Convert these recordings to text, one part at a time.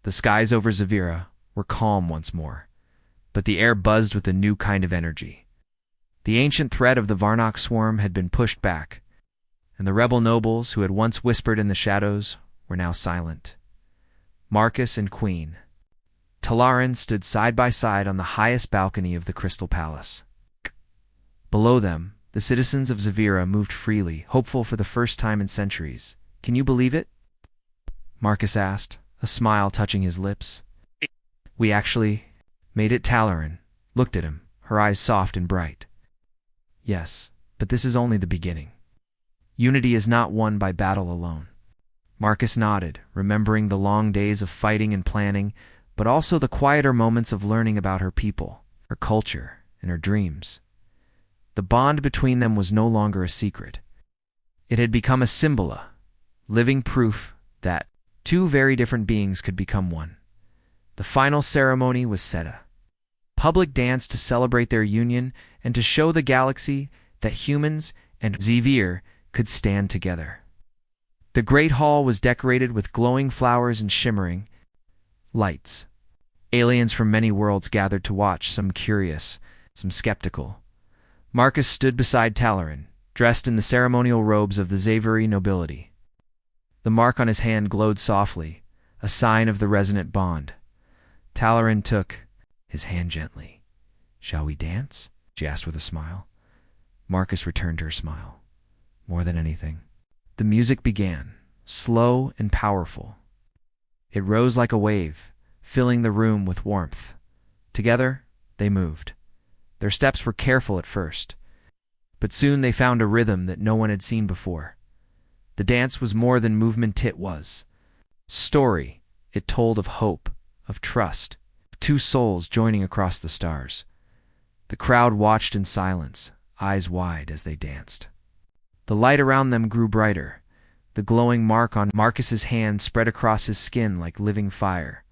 The skies over Zavira were calm once more, but the air buzzed with a new kind of energy. The ancient threat of the Varnock swarm had been pushed back, and the rebel nobles who had once whispered in the shadows were now silent. Marcus and Queen Talarin stood side by side on the highest balcony of the Crystal Palace. Below them, the citizens of Zavira moved freely, hopeful for the first time in centuries. "Can you believe it?" Marcus asked, a smile touching his lips. "We actually made it." Talarin looked at him, her eyes soft and bright. "Yes, but this is only the beginning. Unity is not won by battle alone." Marcus nodded, remembering the long days of fighting and planning, but also the quieter moments of learning about her people, her culture, and her dreams. The bond between them was no longer a secret. It had become a symbol, a living proof that two very different beings could become one. The final ceremony was set, a public dance to celebrate their union and to show the galaxy that humans and Zavir could stand together. The great hall was decorated with glowing flowers and shimmering lights. Aliens from many worlds gathered to watch, some curious, some skeptical. Marcus stood beside Talarin, dressed in the ceremonial robes of the Zaviri nobility. The mark on his hand glowed softly, a sign of the resonant bond. Talarin took his hand gently. "Shall we dance?" she asked with a smile. Marcus returned her smile. More than anything, the music began, slow and powerful. It rose like a wave, filling the room with warmth. Together, they moved. Their steps were careful at first, but soon they found a rhythm that no one had seen before. The dance was more than movement, it was story. It told of hope, of trust, of two souls joining across the stars. The crowd watched in silence, eyes wide as they danced. The light around them grew brighter. The glowing mark on Marcus's hand spread across his skin like living fire.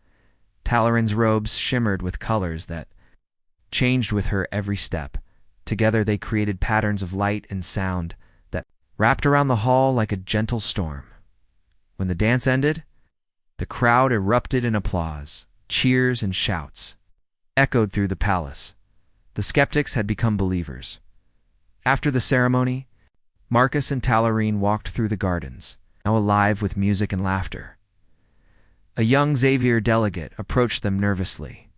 Talarin's robes shimmered with colors that changed with her every step. Together they created patterns of light and sound that wrapped around the hall like a gentle storm. When the dance ended, the crowd erupted in applause. Cheers and shouts echoed through the palace. The skeptics had become believers. After the ceremony, Marcus and Talarin walked through the gardens, now alive with music and laughter. A young Zavir delegate approached them nervously.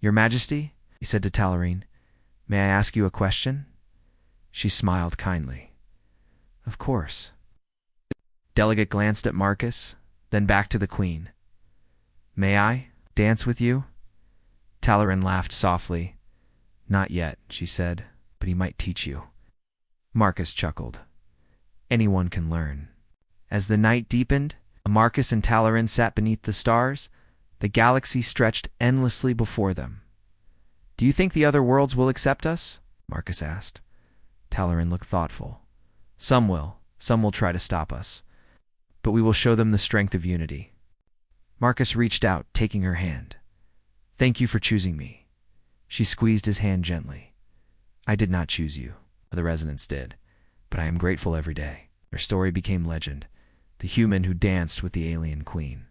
"Your Majesty," he said to Talarin, "may I ask you a question?" She smiled kindly. "Of course." The delegate glanced at Marcus, then back to the Queen. "May I dance with you?" Talarin laughed softly. "Not yet," she said, "but he might teach you." Marcus chuckled. Anyone can learn. As the night deepened, Marcus and Talarin sat beneath the stars. The galaxy stretched endlessly before them. "Do you think the other worlds will accept us?" Marcus asked. Talarin looked thoughtful. Some will try to stop us. But we will show them the strength of unity." Marcus reached out, taking her hand. "Thank you for choosing me." She squeezed his hand gently. "I did not choose you. The residents did. But I am grateful every day." Their story became legend. The human who danced with the alien queen.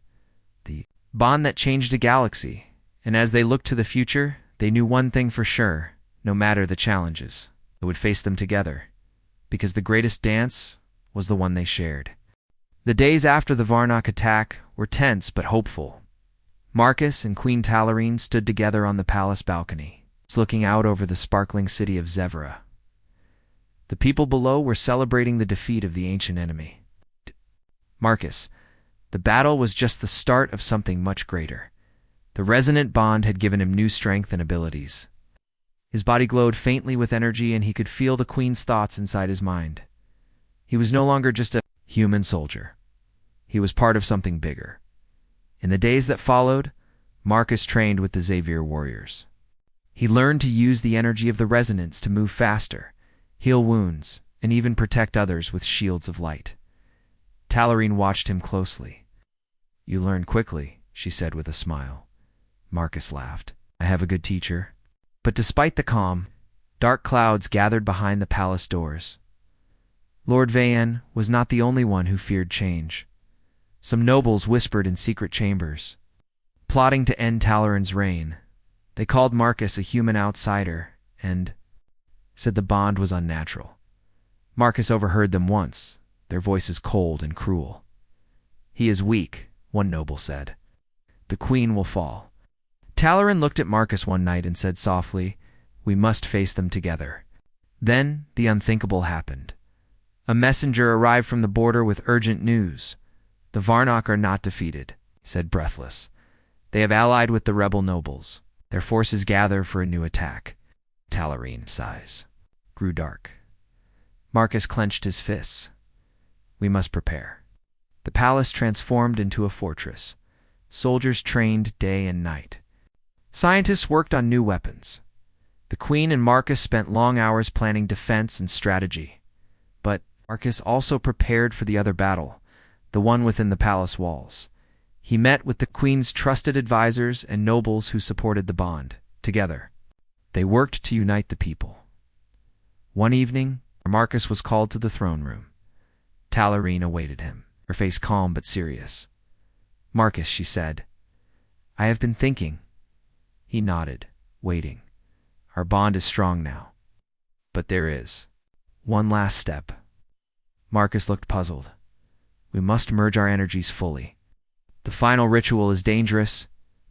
The bond that changed a galaxy. And as they looked to the future, they knew one thing for sure. No matter the challenges, they would face them together. Because the greatest dance was the one they shared. The days after the Varnock attack were tense but hopeful. Marcus and Queen Talarin stood together on the palace balcony, looking out over the sparkling city of Zevra. The people below were celebrating the defeat of the ancient enemy. Marcus, the battle was just the start of something much greater. The resonant bond had given him new strength and abilities. His body glowed faintly with energy, and he could feel the Queen's thoughts inside his mind. He was no longer just a human soldier. He was part of something bigger. In the days that followed, Marcus trained with the Zavir warriors. He learned to use the energy of the resonance to move faster, heal wounds, and even protect others with shields of light. Talarin watched him closely. "You learn quickly," she said with a smile. Marcus laughed. "I have a good teacher." But despite the calm, dark clouds gathered behind the palace doors. Lord Vayan was not the only one who feared change. Some nobles whispered in secret chambers. plotting to end Talarin's reign. They called Marcus a human outsider and said the bond was unnatural. Marcus overheard them once, their voices cold and cruel. "He is weak," one noble said. "The queen will fall." Talarin looked at Marcus one night and said softly, "We must face them together." Then the unthinkable happened. A messenger arrived from the border with urgent news. "The Varnock are not defeated," he said breathless. "They have allied with the rebel nobles. Their forces gather for a new attack." Talarin's eyes grew dark. Marcus clenched his fists. "We must prepare." The palace transformed into a fortress. Soldiers trained day and night. Scientists worked on new weapons. The Queen and Marcus spent long hours planning defense and strategy. But Marcus also prepared for the other battle, the one within the palace walls. He met with the Queen's trusted advisors and nobles who supported the bond. Together, they worked to unite the people. One evening, Marcus was called to the throne room. Talarin awaited him, her face calm but serious. "Marcus," she said, "I have been thinking." He nodded, waiting. "Our bond is strong now. But there is one last step." Marcus looked puzzled. "We must merge our energies fully. The final ritual is dangerous,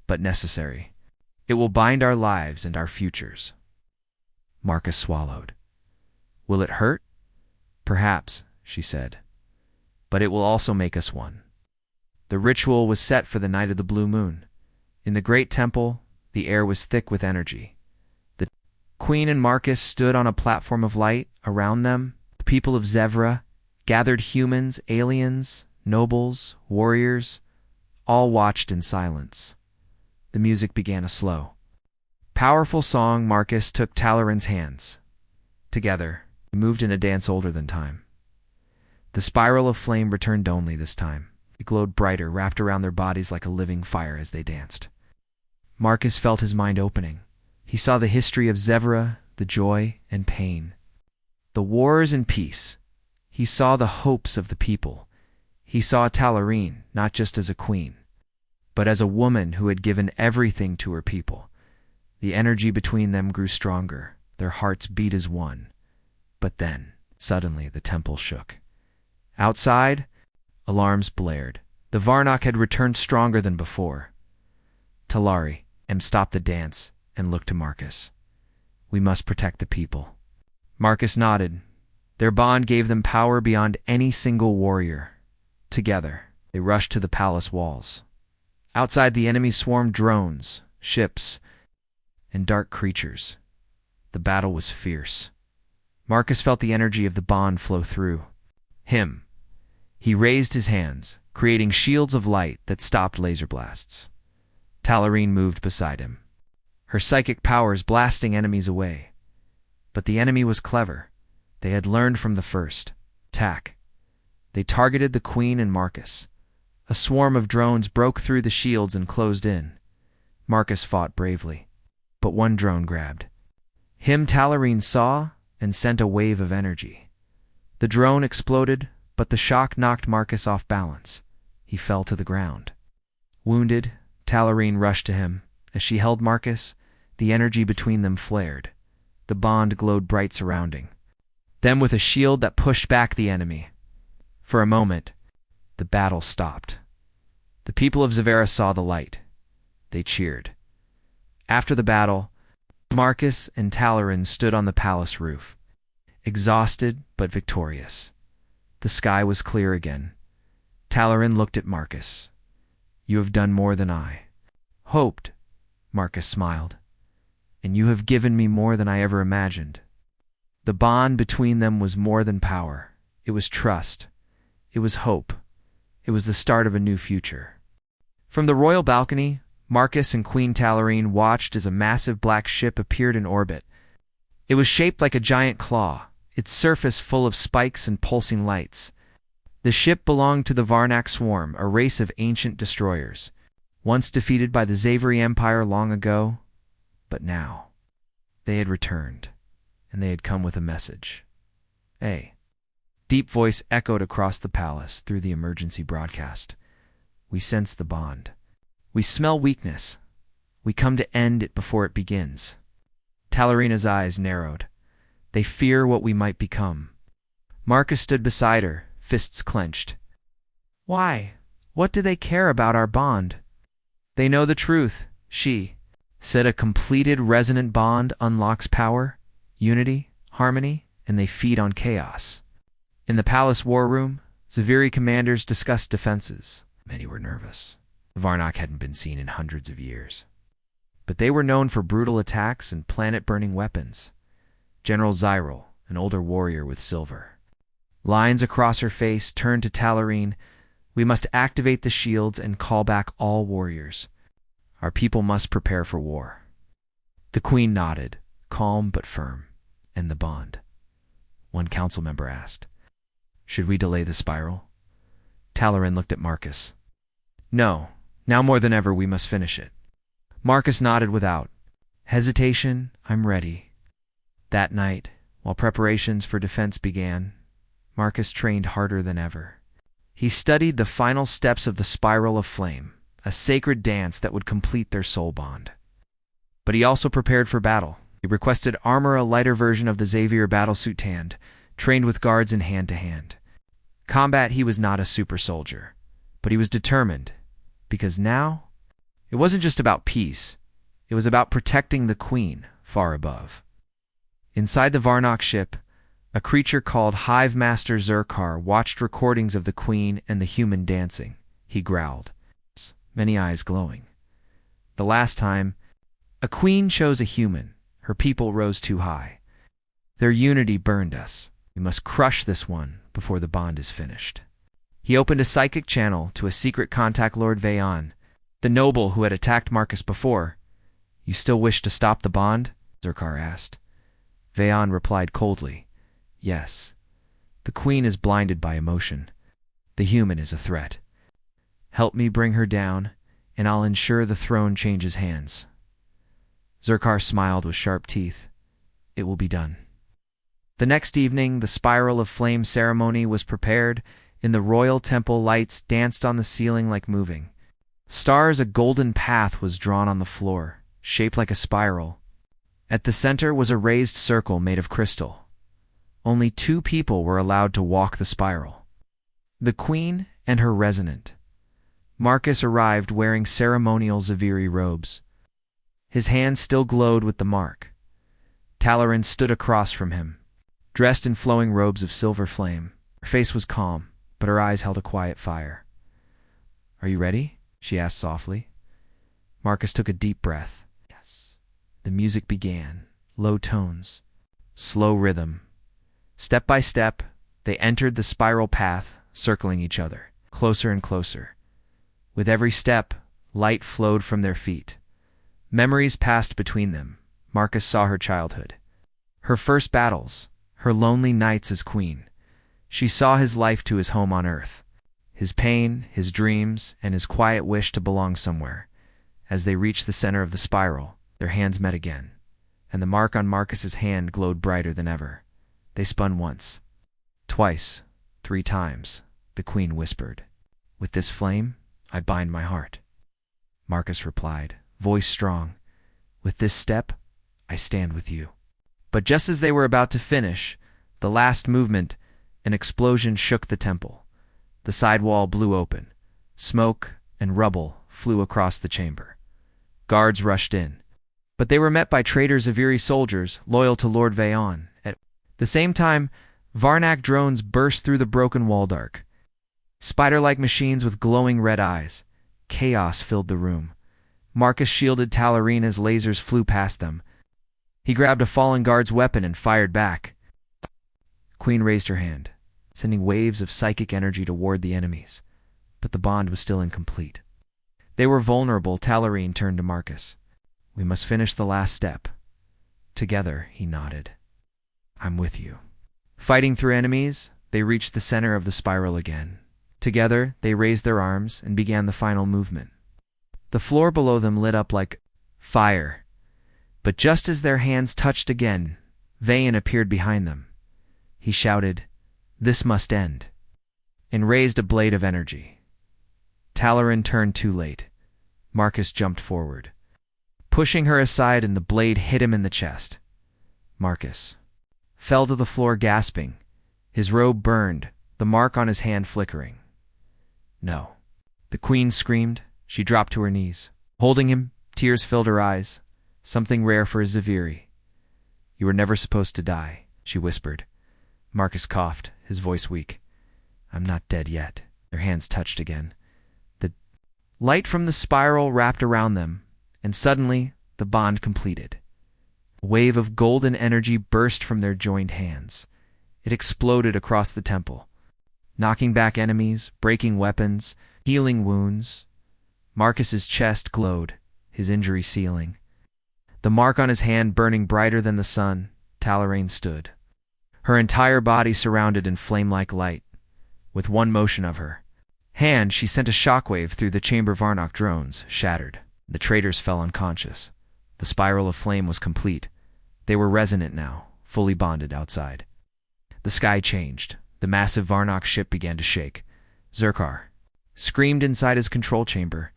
but necessary. It will bind our lives and our futures." Marcus swallowed. "Will it hurt?" "Perhaps," she said. "But it will also make us one." The ritual was set for the night of the blue moon. In the great temple, the air was thick with energy. The Queen and Marcus stood on a platform of light. Around them, the people of Zevra, gathered humans, aliens, nobles, warriors, all watched in silence. The music began a slow, powerful song. Marcus took Talarin's hands. Together, they moved in a dance older than time. The spiral of flame returned only this time. It glowed brighter, wrapped around their bodies like a living fire as they danced. Marcus felt his mind opening. He saw the history of Zevra, the joy and pain, the wars and peace. He saw the hopes of the people. He saw Talarin not just as a queen, but as a woman who had given everything to her people. The energy between them grew stronger. Their hearts beat as one. But then, suddenly, the temple shook. Outside, alarms blared. The Varnock had returned stronger than before. Talarin stopped the dance and looked to Marcus. "We must protect the people." Marcus nodded. Their bond gave them power beyond any single warrior. Together, they rushed to the palace walls. Outside, the enemy swarmed drones, ships, and dark creatures. The battle was fierce. Marcus felt the energy of the bond flow through him. He raised his hands, creating shields of light that stopped laser blasts. Talarin moved beside him, her psychic powers blasting enemies away. But the enemy was clever. They had learned from the first attack. They targeted the Queen and Marcus. A swarm of drones broke through the shields and closed in. Marcus fought bravely, but one drone grabbed him. Talarin saw and sent a wave of energy. The drone exploded, but the shock knocked Marcus off balance. He fell to the ground. Wounded, Talarin rushed to him. As she held Marcus, the energy between them flared. The bond glowed bright surrounding them with a shield that pushed back the enemy. For a moment, the battle stopped. The people of Zevra saw the light. They cheered. After the battle, Marcus and Talarin stood on the palace roof, exhausted but victorious. The sky was clear again. Talarin looked at Marcus. "You have done more than I hoped," Marcus smiled. "And you have given me more than I ever imagined." The bond between them was more than power. It was trust. It was hope. It was the start of a new future. From the royal balcony, Marcus and Queen Talarin watched as a massive black ship appeared in orbit. It was shaped like a giant claw, its surface full of spikes and pulsing lights. The ship belonged to the Varnock Swarm, a race of ancient destroyers, once defeated by the Zaveri Empire long ago. But now, they had returned, and they had come with a message. A deep voice echoed across the palace through the emergency broadcast. "We sense the bond. We smell weakness. We come to end it before it begins. Talarina's eyes narrowed. They fear what we might become. Marcus stood beside her, fists clenched. Why? What do they care about our bond? They know the truth, she said. A completed resonant bond unlocks power, unity, harmony, and they feed on chaos. In the palace war room, Zaviri commanders discussed defenses. Many were nervous. Varnock hadn't been seen in hundreds of years. But they were known for brutal attacks and planet-burning weapons. General Zyril, an older warrior with silver. Lines across her face turned to Talarine. We must activate the shields and call back all warriors. Our people must prepare for war. The queen nodded, calm but firm. And the bond? One council member asked. Should we delay the spiral? Talarine looked at Marcus. No, now more than ever we must finish it. Marcus nodded without hesitation. I'm ready. That night, while preparations for defense began, Marcus trained harder than ever. He studied the final steps of the spiral of flame, a sacred dance that would complete their soul bond. But he also prepared for battle. He requested armor, a lighter version of the Xavier battlesuit tanned, trained with guards in hand-to-hand. Combat, he was not a super soldier, but he was determined, because now, it wasn't just about peace, it was about protecting the queen far above. Inside the Varnock ship, a creature called Hive Master Zerkar watched recordings of the queen and the human dancing. He growled, many eyes glowing. The last time, a queen chose a human. Her people rose too high. Their unity burned us. We must crush this one before the bond is finished. He opened a psychic channel to a secret contact, Lord Vayon, the noble who had attacked Marcus before. You still wish to stop the bond? Zerkar asked. Vayon replied coldly, yes. The queen is blinded by emotion. The human is a threat. Help me bring her down, and I'll ensure the throne changes hands. Zerkar smiled with sharp teeth. It will be done. The next evening, the spiral of flame ceremony was prepared. In the royal temple, lights danced on the ceiling like moving stars. A golden path was drawn on the floor, shaped like a spiral. At the center was a raised circle made of crystal. Only 2 people were allowed to walk the spiral: the queen and her resonant. Marcus arrived wearing ceremonial Zaviri robes. His hands still glowed with the mark. Talarine stood across from him, dressed in flowing robes of silver flame. Her face was calm, but her eyes held a quiet fire. Are you ready? She asked softly. Marcus took a deep breath. Yes. The music began, low tones, slow rhythm. Step by step, they entered the spiral path, circling each other, closer and closer. With every step, light flowed from their feet. Memories passed between them. Marcus saw her childhood, her first battles, her lonely nights as queen. She saw his life to his home on earth, his pain, his dreams, and his quiet wish to belong somewhere. As they reached the center of the spiral, their hands met again, and the mark on Marcus's hand glowed brighter than ever. They spun once, twice, 3 times. The queen whispered, "With this flame, I bind my heart." Marcus replied, voice strong, "With this step, I stand with you." But just as they were about to finish the last movement, an explosion shook the temple. The side wall blew open. Smoke and rubble flew across the chamber. Guards rushed in, but they were met by traitor Zaviri soldiers loyal to Lord Vayon. At the same time, Varnock drones burst through the broken wall dark. Spider-like machines with glowing red eyes. Chaos filled the room. Marcus shielded Talarine as lasers flew past them. He grabbed a fallen guard's weapon and fired back. Queen raised her hand, sending waves of psychic energy toward the enemies, but the bond was still incomplete. They were vulnerable. Talarine turned to Marcus. "We must finish the last step." Together, he nodded. "I'm with you." Fighting through enemies, they reached the center of the spiral again. Together, they raised their arms and began the final movement. The floor below them lit up like fire. But just as their hands touched again, Vayon appeared behind them. He shouted, "This must end," and raised a blade of energy. Talarine turned too late. Marcus jumped forward, pushing her aside, and the blade hit him in the chest. Marcus fell to the floor gasping, his robe burned, the mark on his hand flickering. No. The queen screamed. She dropped to her knees. Holding him, tears filled her eyes. Something rare for a Zaviri. You were never supposed to die, she whispered. Marcus coughed, his voice weak. I'm not dead yet. Their hands touched again. The light from the spiral wrapped around them, and suddenly the bond completed. A wave of golden energy burst from their joined hands. It exploded across the temple, knocking back enemies, breaking weapons, healing wounds. Marcus's chest glowed, his injury sealing. The mark on his hand burning brighter than the sun, Talarain stood, her entire body surrounded in flame-like light. With one motion of her hand, she sent a shockwave through the chamber. Varnock drones shattered. The traitors fell unconscious. The spiral of flame was complete. They were resonant now, fully bonded outside. The sky changed. The massive Varnock ship began to shake. Zerkar screamed inside his control chamber.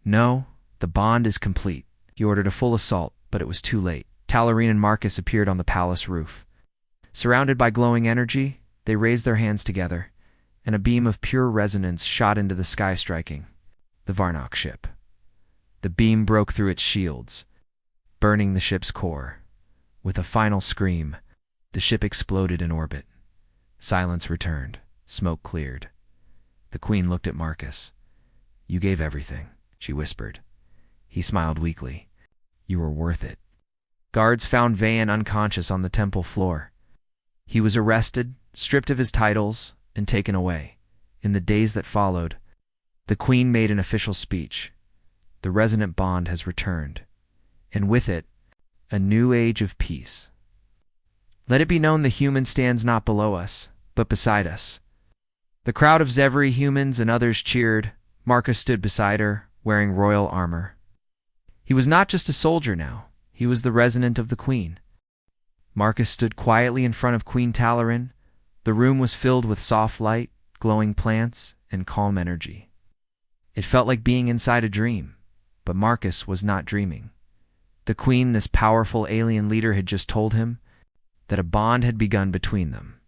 No, the bond is complete. He ordered a full assault, but it was too late. Talarain and Marcus appeared on the palace roof. Surrounded by glowing energy, they raised their hands together, and a beam of pure resonance shot into the sky, striking the Varnock ship. The beam broke through its shields, burning the ship's core. With a final scream, the ship exploded in orbit. Silence returned. Smoke cleared. The queen looked at Marcus. You gave everything, she whispered. He smiled weakly. You were worth it. Guards found Vayan unconscious on the temple floor. He was arrested, stripped of his titles, and taken away. In the days that followed, the queen made an official speech. The resonant bond has returned, and with it, a new age of peace. Let it be known the human stands not below us, but beside us. The crowd of Zevri humans and others cheered. Marcus stood beside her, wearing royal armor. He was not just a soldier now, he was the resonant of the queen. Marcus stood quietly in front of Queen Talarain. The room was filled with soft light, glowing plants, and calm energy. It felt like being inside a dream, but Marcus was not dreaming. The queen, this powerful alien leader, had just told him that a bond had begun between them.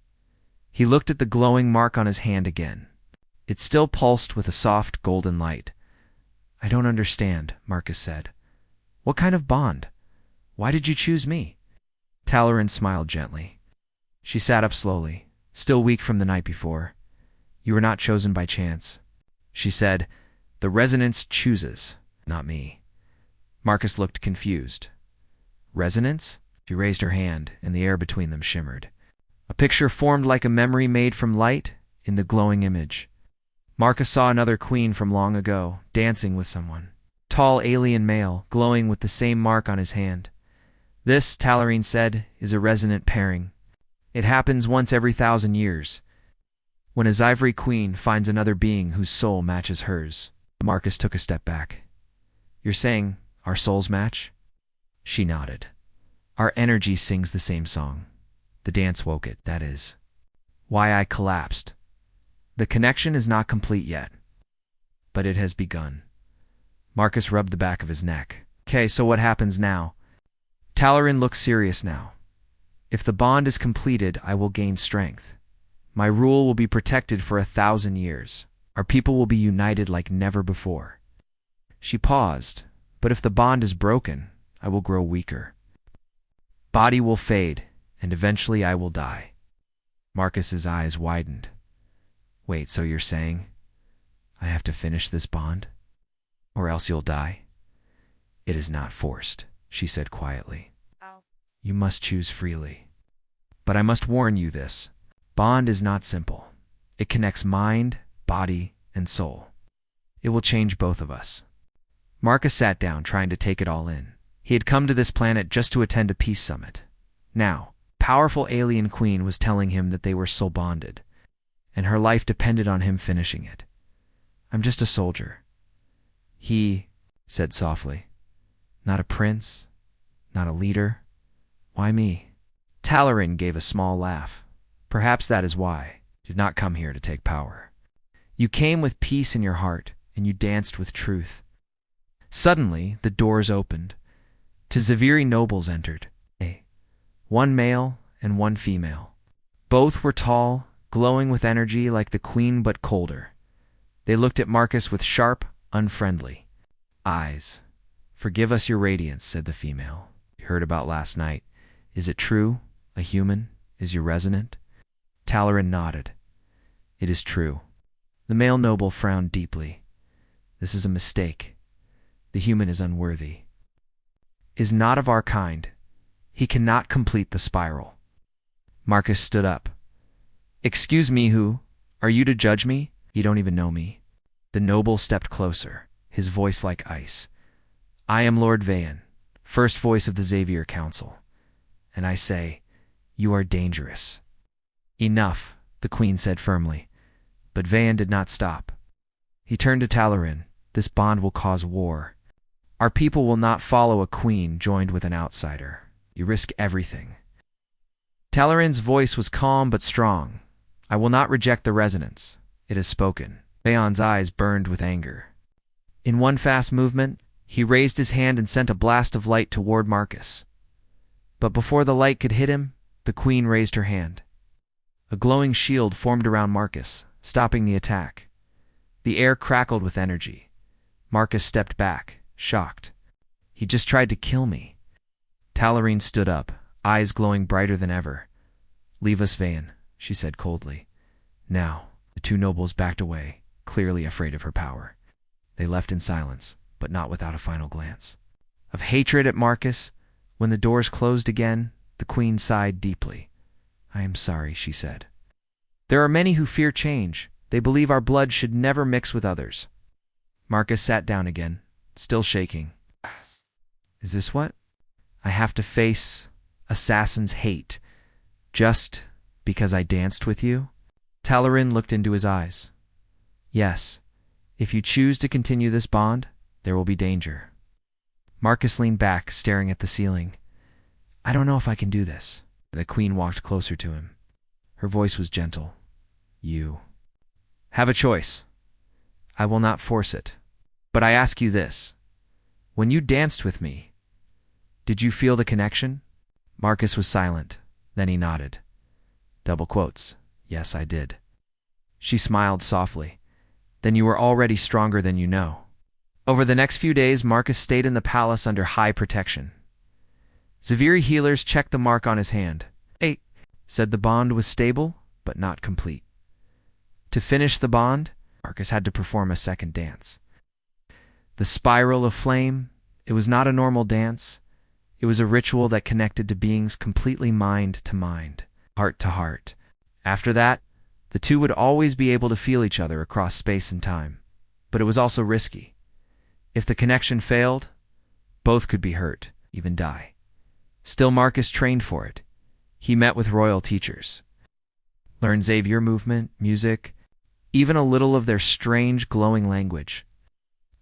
He looked at the glowing mark on his hand again. It still pulsed with a soft golden light. I don't understand, Marcus said. What kind of bond? Why did you choose me? Talarain smiled gently. She sat up slowly, still weak from the night before. You were not chosen by chance. She said, the resonance chooses, not me. Marcus looked confused. Resonance? She raised her hand, and the air between them shimmered. A picture formed like a memory made from light in the glowing image. Marcus saw another queen from long ago, dancing with someone. Tall alien male, glowing with the same mark on his hand. This, Talarain said, is a resonant pairing. It happens once every 1,000 years, when a Zivri queen finds another being whose soul matches hers. Marcus took a step back. You're saying our souls match? She nodded. Our energy sings the same song. The dance woke it, that is why I collapsed. The connection is not complete yet, but it has begun. Marcus rubbed the back of his neck. Okay, so what happens now? Talarain looks serious now. If the bond is completed, I will gain strength. My rule will be protected for 1,000 years. Our people will be united like never before. She paused, but if the bond is broken, I will grow weaker. Body will fade, and eventually I will die. Marcus's eyes widened. Wait, so you're saying I have to finish this bond? Or else you'll die? It is not forced, she said quietly. Oh. You must choose freely. But I must warn you this. Bond is not simple. It connects mind, body, and soul. It will change both of us. Marcus sat down, trying to take it all in. He had come to this planet just to attend a peace summit. Now, powerful alien queen was telling him that they were soul bonded, and her life depended on him finishing it. I'm just a soldier. He said softly. Not a prince, not a leader. Why me? Talarain gave a small laugh. Perhaps that is why you did not come here to take power. You came with peace in your heart, and you danced with truth. Suddenly, the doors opened. Two Zaviri nobles entered. One male and one female. Both were tall, glowing with energy like the queen but colder. They looked at Marcus with sharp, unfriendly eyes. "Forgive us your radiance," said the female. "You heard about last night. Is it true? A human is your resonant?" Talarin nodded. "It is true." The male noble frowned deeply. "This is a mistake. The human is unworthy. Is not of our kind. He cannot complete the spiral." Marcus stood up. "Excuse me, who are you to judge me? You don't even know me." The noble stepped closer, his voice like ice. "I am Lord Vayan, first voice of the Xavier Council. And I say, you are dangerous." "Enough," the queen said firmly. But Vayan did not stop. He turned to Talarin. "This bond will cause war. Our people will not follow a queen joined with an outsider. You risk everything." Talarin's voice was calm but strong. "I will not reject the resonance. It has spoken." Vayan's eyes burned with anger. In one fast movement, he raised his hand and sent a blast of light toward Marcus. But before the light could hit him, the queen raised her hand. A glowing shield formed around Marcus, stopping the attack. The air crackled with energy. Marcus stepped back, shocked. "He just tried to kill me." Talarin stood up, eyes glowing brighter than ever. "Leave us, Vayan," she said coldly. Now, the two nobles backed away, clearly afraid of her power. They left in silence, but not without a final glance of hatred at Marcus. When the doors closed again, the queen sighed deeply. "I am sorry," she said. "There are many who fear change. They believe our blood should never mix with others." Marcus sat down again, still shaking. "Is this what I have to face? Assassin's hate, just because I danced with you?" Talarin looked into his eyes. "Yes, if you choose to continue this bond, there will be danger." Marcus leaned back, staring at the ceiling. "I don't know if I can do this." The queen walked closer to him. Her voice was gentle. "You have a choice. I will not force it. But I ask you this. When you danced with me, did you feel the connection?" Marcus was silent. Then he nodded. Double quotes. "Yes, I did." She smiled softly. "Then you were already stronger than you know." Over the next few days, Marcus stayed in the palace under high protection. Zaviri healers checked the mark on his hand. They said the bond was stable, but not complete. To finish the bond, Marcus had to perform a second dance. The spiral of flame, it was not a normal dance. It was a ritual that connected to beings completely mind to mind, heart to heart. After that, the two would always be able to feel each other across space and time. But it was also risky. If the connection failed, both could be hurt, even die. Still, Marcus trained for it. He met with royal teachers, learned Xavier movement, music, even a little of their strange, glowing language.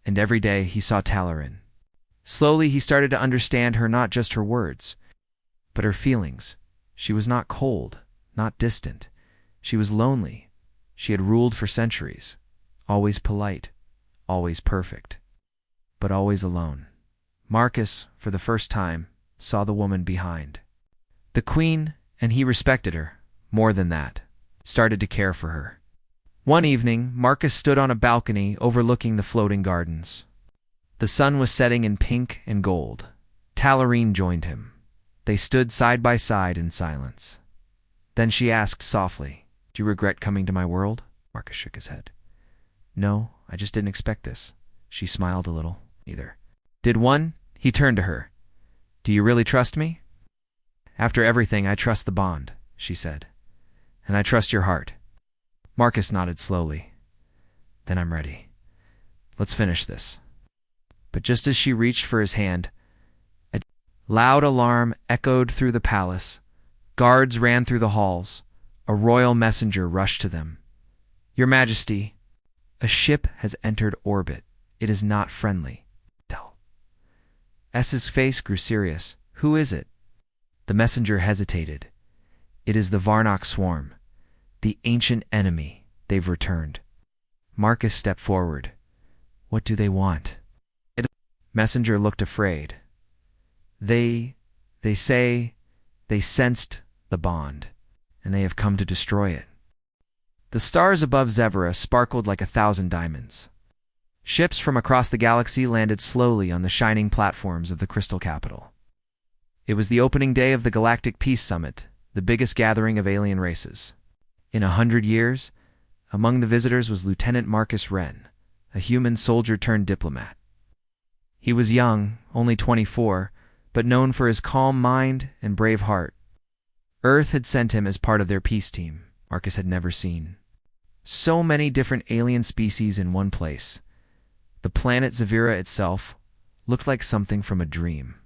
And every day he saw Talarin. Slowly he started to understand her, not just her words, but her feelings. She was not cold, not distant. She was lonely. She had ruled for centuries, always polite, always perfect, but always alone. Marcus, for the first time, saw the woman behind. The queen, and he respected her, more than that, started to care for her. One evening, Marcus stood on a balcony overlooking the floating gardens. The sun was setting in pink and gold. Talarin joined him. They stood side by side in silence. Then she asked softly, "Do you regret coming to my world?" Marcus shook his head. "No, I just didn't expect this." She smiled a little. "Either. Did one?" He turned to her. "Do you really trust me?" "After everything, I trust the bond," she said. "And I trust your heart." Marcus nodded slowly. "Then I'm ready. Let's finish this." But just as she reached for his hand, a loud alarm echoed through the palace. Guards ran through the halls. A royal messenger rushed to them. "Your Majesty, a ship has entered orbit. It is not friendly." Tell. S's face grew serious. "Who is it?" The messenger hesitated. "It is the Varnock swarm. The ancient enemy. They've returned." Marcus stepped forward. "What do they want?" Messenger looked afraid. They say they sensed the bond, and they have come to destroy it. The stars above Zevra sparkled like 1,000 diamonds. Ships from across the galaxy landed slowly on the shining platforms of the Crystal Capital. It was the opening day of the Galactic Peace Summit, the biggest gathering of alien races. In 100 years, among the visitors was Lieutenant Marcus Wren, a human soldier-turned-diplomat. He was young, only 24, but known for his calm mind and brave heart. Earth had sent him as part of their peace team. Marcus had never seen so many different alien species in one place. The planet Zavira itself looked like something from a dream.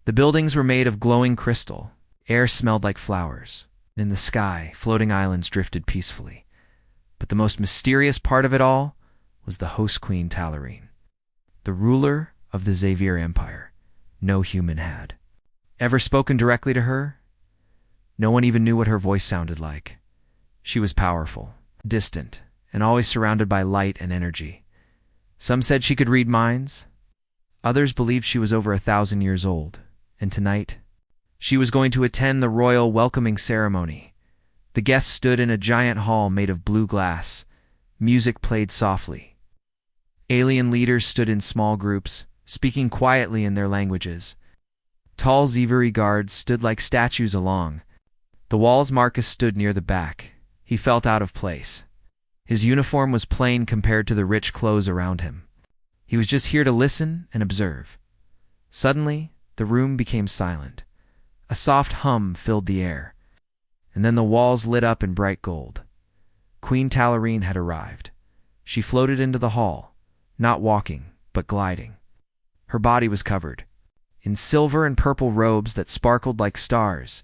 The buildings were made of glowing crystal. Air smelled like flowers. In the sky, floating islands drifted peacefully. But the most mysterious part of it all was the host queen Tallarine, the ruler of the Xavier Empire. No human had ever spoken directly to her. No one even knew what her voice sounded like. She was powerful, distant, and always surrounded by light and energy. Some said she could read minds. Others believed she was over 1,000 years old, and tonight, she was going to attend the royal welcoming ceremony. The guests stood in a giant hall made of blue glass. Music played softly. Alien leaders stood in small groups, speaking quietly in their languages. Tall Xavieri guards stood like statues along the walls. Marcus stood near the back. He felt out of place. His uniform was plain compared to the rich clothes around him. He was just here to listen and observe. Suddenly, the room became silent. A soft hum filled the air, and then the walls lit up in bright gold. Queen Tallarine had arrived. She floated into the hall, not walking, but gliding. Her body was covered in silver and purple robes that sparkled like stars.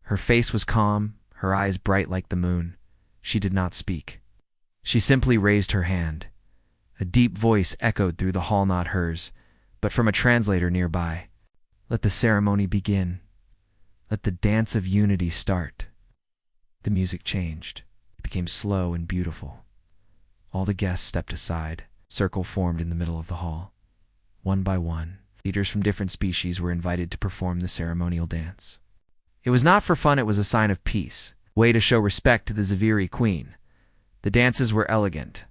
Her face was calm, her eyes bright like the moon. She did not speak. She simply raised her hand. A deep voice echoed through the hall, not hers, but from a translator nearby. Let the ceremony begin. Let the dance of unity start. The music changed. It became slow and beautiful. All the guests stepped aside. A circle formed in the middle of the hall. One by one, leaders from different species were invited to perform the ceremonial dance. It was not for fun, it was a sign of peace, a way to show respect to the Xavieri queen. The dances were elegant,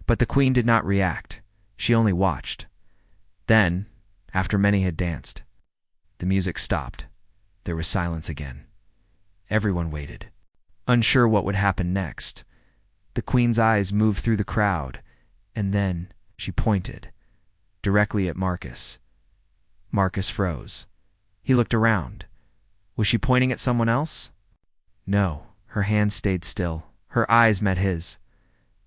but the queen did not react. She only watched. Then, after many had danced, the music stopped. There was silence again. Everyone waited, unsure what would happen next. The queen's eyes moved through the crowd, and then she pointed directly at Marcus. Marcus froze. He looked around. Was she pointing at someone else? No, her hand stayed still. Her eyes met his.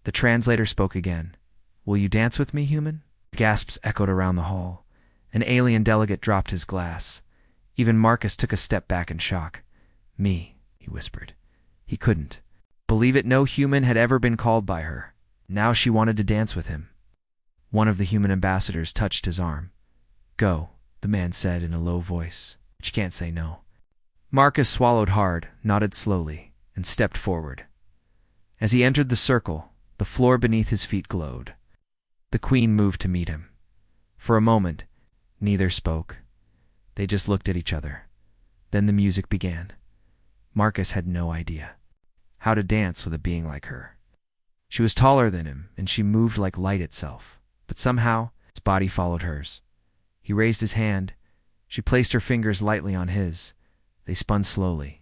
The translator spoke again. Will you dance with me, human? Gasps echoed around the hall. An alien delegate dropped his glass. Even Marcus took a step back in shock. Me, he whispered. He couldn't believe it. No human had ever been called by her. Now she wanted to dance with him. One of the human ambassadors touched his arm. Go, the man said in a low voice. But you can't say no. Marcus swallowed hard, nodded slowly, and stepped forward. As he entered the circle, the floor beneath his feet glowed. The queen moved to meet him. For a moment, neither spoke. They just looked at each other. Then the music began. Marcus had no idea how to dance with a being like her. She was taller than him, and she moved like light itself. But somehow, his body followed hers. He raised his hand. She placed her fingers lightly on his. They spun slowly,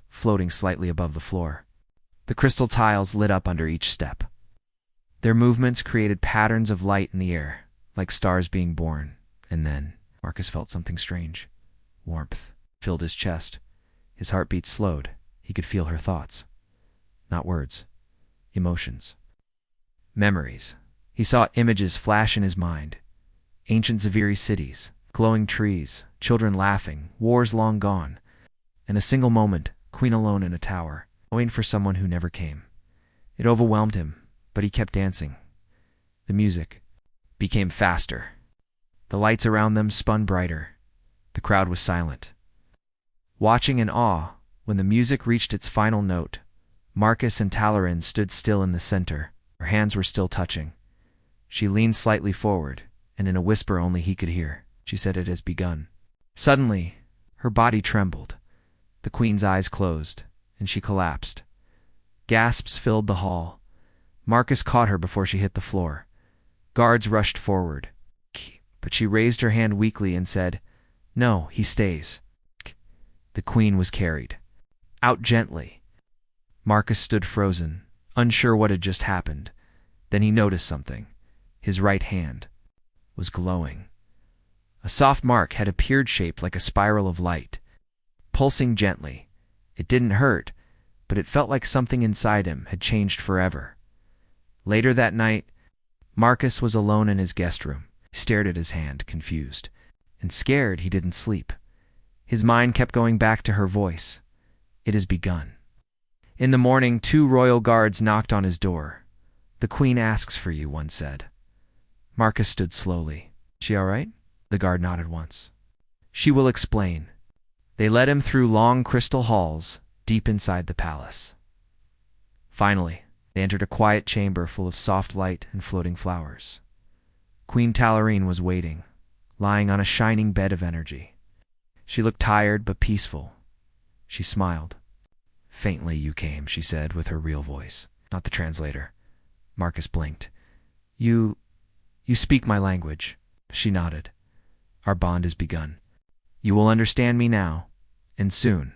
floating slightly above the floor. The crystal tiles lit up under each step. Their movements created patterns of light in the air, like stars being born. And then, Marcus felt something strange. Warmth filled his chest. His heartbeat slowed. He could feel her thoughts. Not words. Emotions. Memories. He saw images flash in his mind. Ancient Xavieri cities, glowing trees, children laughing, wars long gone. In a single moment, queen alone in a tower, waiting for someone who never came. It overwhelmed him, but he kept dancing. The music became faster. The lights around them spun brighter. The crowd was silent, watching in awe. When the music reached its final note, Marcus and Tallarine stood still in the center. Her hands were still touching. She leaned slightly forward, and in a whisper only he could hear, she said, "It has begun." Suddenly, her body trembled. The queen's eyes closed, and she collapsed. Gasps filled the hall. Marcus caught her before she hit the floor. Guards rushed forward, but she raised her hand weakly and said, "No, he stays." The queen was carried out gently. Marcus stood frozen, unsure what had just happened. Then he noticed something. His right hand was glowing. A soft mark had appeared shaped like a spiral of light, pulsing gently. It didn't hurt, but it felt like something inside him had changed forever. Later that night, Marcus was alone in his guest room. He stared at his hand, confused and scared. He didn't sleep. His mind kept going back to her voice. "It has begun." In the morning, 2 royal guards knocked on his door. "The queen asks for you," one said. Marcus stood slowly. "She all right?" The guard nodded once. "She will explain." They led him through long crystal halls, deep inside the palace. Finally, they entered a quiet chamber full of soft light and floating flowers. Queen Talarine was waiting, lying on a shining bed of energy. She looked tired but peaceful. She smiled. "Faintly you came," she said with her real voice, not the translator. Marcus blinked. You speak my language." She nodded. "Our bond has begun. You will understand me now, and soon.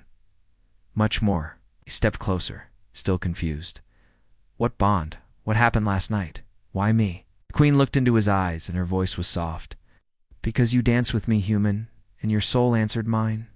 Much more." He stepped closer, still confused. "What bond? What happened last night? Why me?" The queen looked into his eyes, and her voice was soft. "Because you danced with me, human, and your soul answered mine."